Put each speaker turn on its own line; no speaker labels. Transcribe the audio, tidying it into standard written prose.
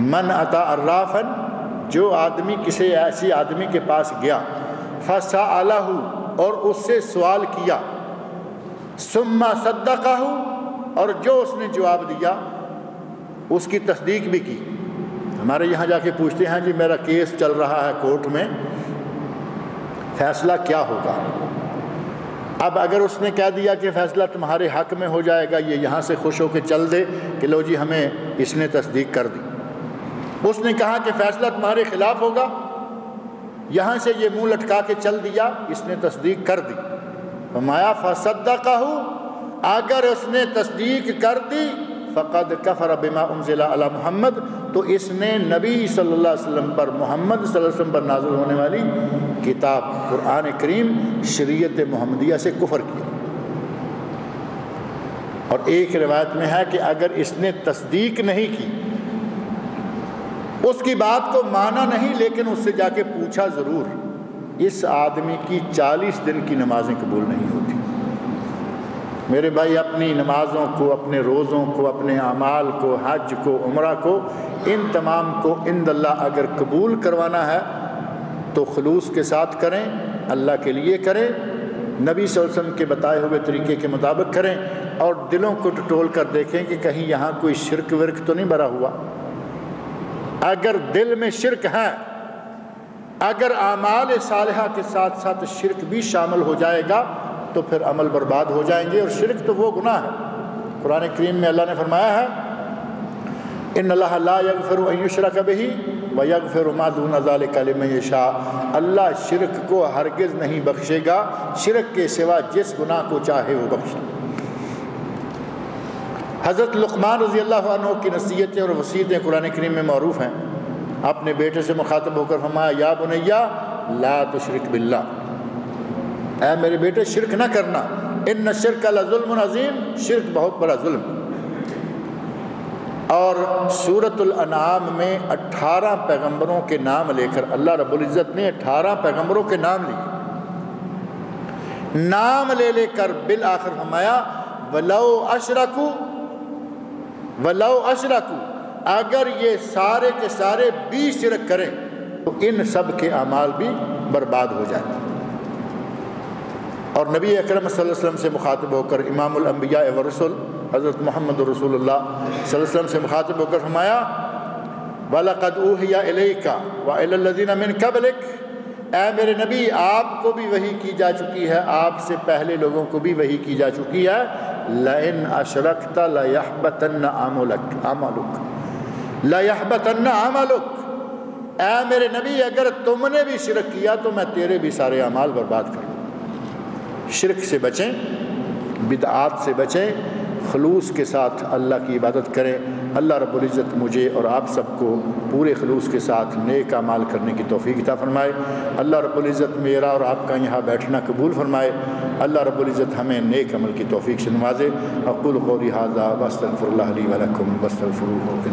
من اتا عرافا، جو آدمی کسی ایسی آدمی کے پاس گیا، فسألہ، اور اس سے سوال کیا، ثم صدقہ، اور جو اس نے جواب دیا اس کی تصدیق بھی کی۔ ہمارے یہاں جا کے پوچھتے ہیں جی میرا کیس چل رہا ہے کورٹ میں، فیصلہ کیا ہوگا؟ اب اگر اس نے کہہ دیا کہ فیصلہ تمہارے حق میں ہو جائے گا، یہ یہاں سے خوش ہو کے چل دے کہ لو جی ہمیں اس نے تصدیق کر دی۔ اس نے کہا کہ فیصلہ تمہارے خلاف ہوگا، یہاں سے یہ منہ لٹکا کے چل دیا، اس نے تصدیق کر دی۔ فرمایا فصدقہ، اگر اس نے تصدیق کر دی، فقد کفر بما انزل علی محمد، تو اس نے نبی صلی اللہ علیہ وسلم پر، محمد صلی اللہ علیہ وسلم پر نازل ہونے والی کتاب قرآن کریم، شریعت محمدیہ سے کفر کیا۔ اور ایک روایت میں ہے کہ اگر اس نے تصدیق نہیں کی، اس کی بات کو مانا نہیں، لیکن اس سے جا کے پوچھا ضرور، اس آدمی کی 40 دن کی نمازیں قبول نہیں ہوتی۔ میرے بھائی، اپنی نمازوں کو، اپنے روزوں کو، اپنے اعمال کو، حج کو، عمرہ کو، ان تمام کو عند اللہ اگر قبول کروانا ہے تو خلوص کے ساتھ کریں، اللہ کے لیے کریں، نبی صلی اللہ علیہ وسلم کے بتائے ہوئے طریقے کے مطابق کریں، اور دلوں کو ٹٹول کر دیکھیں کہ کہیں یہاں کوئی شرک ورک تو نہیں بھرا ہوا۔ اگر دل میں شرک ہے، اگر اعمال صالحہ کے ساتھ ساتھ شرک بھی شامل ہو جائے گا تو پھر عمل برباد ہو جائیں گے، اور شرک تو وہ گناہ ہے۔ قرآن کریم میں اللہ نے فرمایا ہے ان اللہ لا یغفر ان یشرک بہ ویغفر ما دون ذلک لمن یشاء، اللہ شرک کو ہرگز نہیں بخشے گا، شرک کے سوا جس گناہ کو چاہے وہ بخش دے۔ حضرت لقمان رضی اللہ عنہ کی نصیحتیں اور وصیتیں قرآن کریم میں معروف ہیں۔ اپنے بیٹے سے مخاطب ہو کر فرمایا یا بنیا لا تشرک باللہ، اے میرے بیٹے شرک نہ کرنا، ان الشرک لظلم عظیم، شرک بہت بڑا ظلم۔ اور سورۃ الانعام میں 18 پیغمبروں کے نام لے کر اللہ رب العزت نے 18 پیغمبروں کے نام لیے، نام لے لے کر بالآخر فرمایا وَلَوْ أَشْرَكُوا، اگر یہ سارے کے سارے بھی شرک کریں تو ان سب کے اعمال بھی برباد ہو جائیں۔ اور نبی اکرم صلی اللہ علیہ وسلم سے مخاطب ہو کر امام الانبیاء والرسل حضرت محمد رسول اللہ صلی اللہ علیہ وسلم سے مخاطب ہو کر فرمایا وَلَقَدْ أُوحِيَ إِلَيْكَ وَإِلَى الَّذِينَ مِن قَبْلِكَ، اے میرے نبی آپ کو بھی وحی کی جا چکی ہے، آپ سے پہلے لوگوں کو بھی وحی کی جا چکی ہے، لَإِنْ أَشْرَكْتَ لَيَحْبَطَنَّ عَمَلُكَ لَيَحْبَطَنَّ عَمَلُكَ، اے میرے نبی اگر تم نے بھی شرک کیا تو میں تیرے بھی سارے اعمال برباد کر دوں۔ شرک سے بچیں، بدعات سے بچیں، خلوص کے ساتھ اللہ کی عبادت کریں۔ اللہ رب العزت مجھے اور آپ سب کو پورے خلوص کے ساتھ نیک اعمال کرنے کی توفیق عطا فرمائے۔ اللہ رب العزت میرا اور آپ کا یہاں بیٹھنا قبول فرمائے۔ اللہ رب العزت ہمیں نیک عمل کی توفیق سے نوازے۔ اقول قولی ھذا واستغفر اللہ لی ولکم واستغفروہ۔